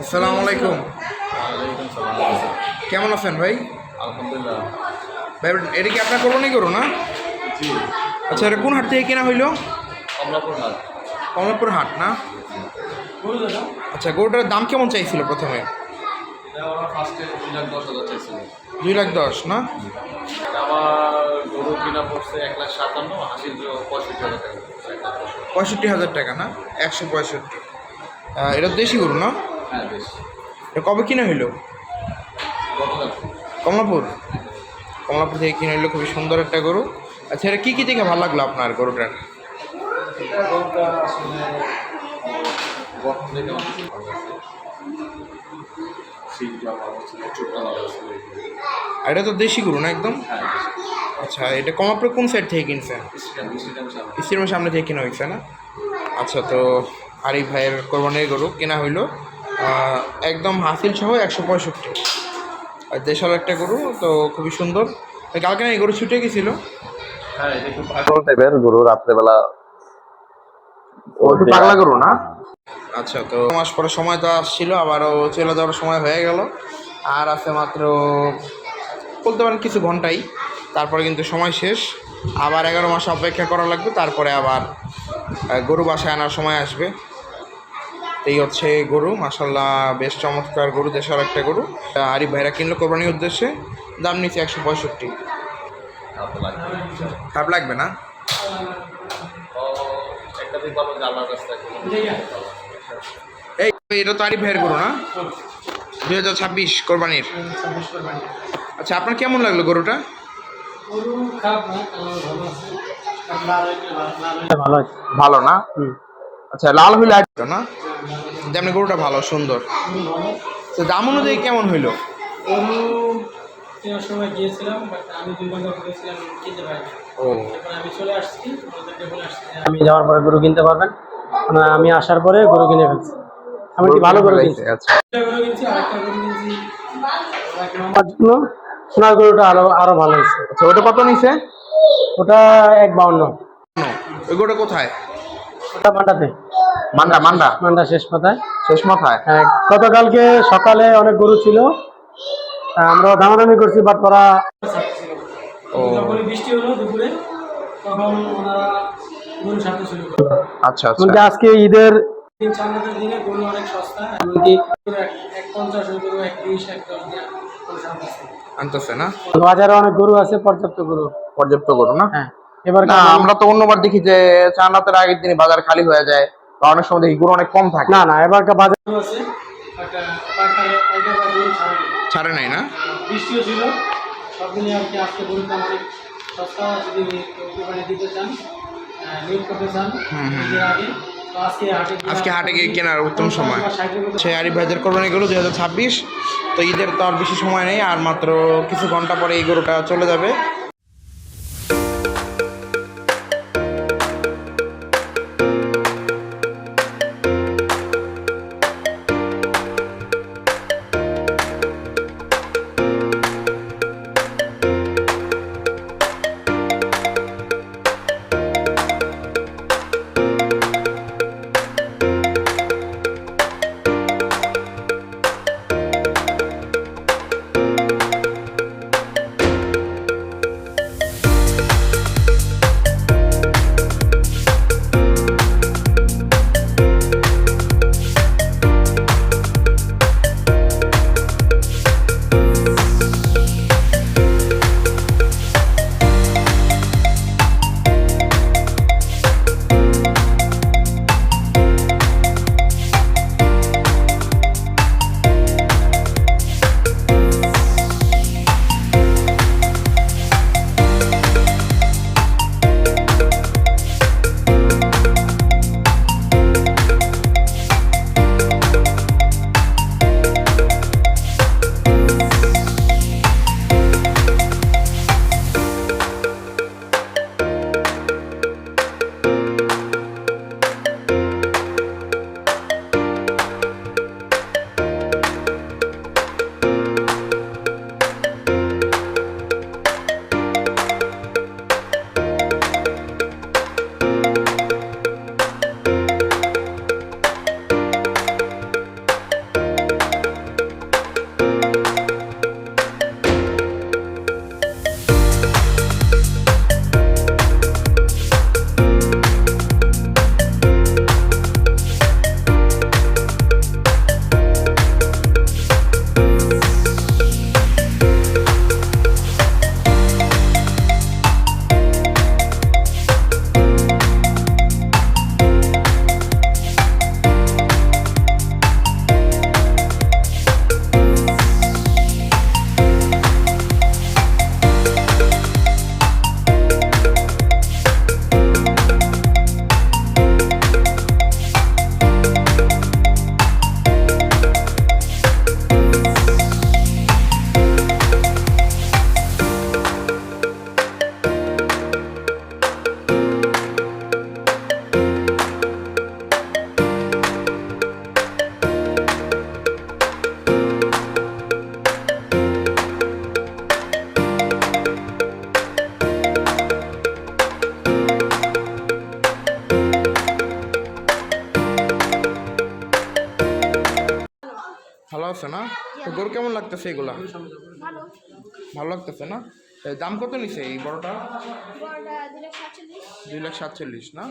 আসসালামু আলাইকুম। ওয়ালাইকুম সালাম। কেমন আছেন ভাই? আলহামদুলিল্লাহ। ভাই এটা কি আপনার কোরবানি গরু না? জি। আচ্ছা, এটা কোন হাট থেকে কেনা হইলো? কমলাপুর হাট। কমলাপুর হাট না? আচ্ছা, গরুটার দাম কেমন চাইছিল প্রথমে? এটা ওরা ফার্স্টে 2,10,000 চাইছিল। 2,10,000 না? আমার গরু কিনা পড়ছে 1,57,000, হাসির 65,000 টাকা পড়ছে, 1,65,000। 65,000 টাকা না? 165। এটা দেশি গরু না? হ্যাঁ, বেশ। এটা কবে কিনা হইলো? গতকাল। কমলাপুর কমলাপুর থেকে কিনা হইলো, খুবই সুন্দর একটা গরু। আচ্ছা, এটা কী কী দেখে ভালো লাগলো আপনার গরুটার? এটা গরুটা আসলে গঠন দেখে আমার খুব ভালো লাগছে। সিটটা ভালো ছিল, চোখটা ভালো ছিল। আর এটা তো দেশি গরু না একদম? হ্যাঁ, আচ্ছা, এটা কমলাপুর কোন সাইড থেকে কিনছেন? সামনে। স্টেডিয়ামের সামনে থেকে কেনা হয়েছে না? আচ্ছা, তো আরিফ ভাইয়ের কোরবানির গরু কেনা হইলো একদম হাসিল সহ 165। আর দেশাল একটা গরু, তো খুবই সুন্দর। কালকে না এই গরু ছুটে গেছিল। হ্যাঁ, এটা খুব পাগল টাইপের গরু, রাত্রেবেলা পাগলা গরু না? আচ্ছা, তো মাস পরে সময় তো আসছিল, আবারও চলে যাওয়ার সময় হয়ে গেল। আর আছে মাত্র বলতে পারেন কিছু ঘন্টাই, তারপরে কিন্তু সময় শেষ। আবার 11 মাস অপেক্ষা করা লাগবে, তারপরে আবার গরু বাসায় আনার সময় আসবে। এই হচ্ছে গরু, মাশাল্লাহ বেশ চমৎকার গরু, দেশাল একটা গরু। আরিফ ভাইরা কিনলো কোরবানির উদ্দেশ্যে, দাম নিচ্ছে 165। খারাপ লাগবে না? একটা দিক ভালো যে আল্লাহর রাস্তায় এই এটা তো আরিফ ভাইয়ের গরু না? 2026 কোরবানির। আচ্ছা, আপনার কেমন লাগলো গরুটা? ভালো না? আচ্ছা, লাল হইলে আসতো না? যেমন গরুটা ভালো সুন্দর। তো দাম অনুযায়ী কেমন হইলো? কেনার সময় গিয়েছিলাম, বাট আমি 2 ঘন্টা ঘুরেছিলাম, কিনতে পারিনি। ও, এরপর আমি চলে আসছি, ওদেরকে বলে আসছি যে আমি যাওয়ার পরে গরু কিনতে পারবেন। আমি আসার পরে গরু কিনে ফেলছি। আমি কি ভালো গরু কিনছি। আচ্ছা একটা গরু কিনছি, আরেকটা গরু কিনছি আমার জন্য। সোনার গরুটা আরো ভালো হয়েছে। আচ্ছা, ওটা কত নিছে? ওটা 1,52। ওই গরুটা কোথায়? ওটা মান্ডাতে। মান্ডা শেষ মাথায়। শেষ মাথায়? হ্যাঁ, গতকালকে সকালে অনেক গরু ছিল, আমরা দামাদামি করছি, বাট ওরা যখন বৃষ্টি হলো দুপুরে, তখন ওনারা গরু ছাড়তে শুরু করলো। আচ্ছা এমনকি আজকে ঈদের দিন, চান্দাদের দিনে গরু অনেক সস্তা, এমনকি 1,50 গরু 1,20, 1,10 দিয়ে গরু ছাড়তেছে। আনতেছে না? বাজারে অনেক গরু আছে, পর্যাপ্ত গরু না? হ্যাঁ, এবার না, আমরা তো অন্যবার দেখি যে চান্নাতের আগের দিনে বাজার খালি হয়ে যায়, বা অনেক সময় দেখি গরু অনেক কম থাকে। না, এবারকার বাজার আছে একটা গরু ছাড়ে নাই না? বৃষ্টিও ছিল, সব মিলিয়ে আর কি আজকে গরুর দাম অনেক সস্তা। যদি কেউ কোরবানি দিতে চান, নিয়োগ করতে চান ঈদের আগে, তো আজকে হাটে গিয়ে কেনার উত্তম সময়। সে আরিফ ভাইদের কোরবানি গরু 2026। তো ঈদের তো আর বেশি সময় নেই, আর মাত্র কিছু ঘন্টা পরে এই গরুটা চলে যাবে। আছে না? তো গরু কেমন লাগতেছে এগুলা? ভালো। ভালো লাগতেছে না? দাম কত নিছে এই বড়টা? বড়টা 2,47,000। 2,47,000 না?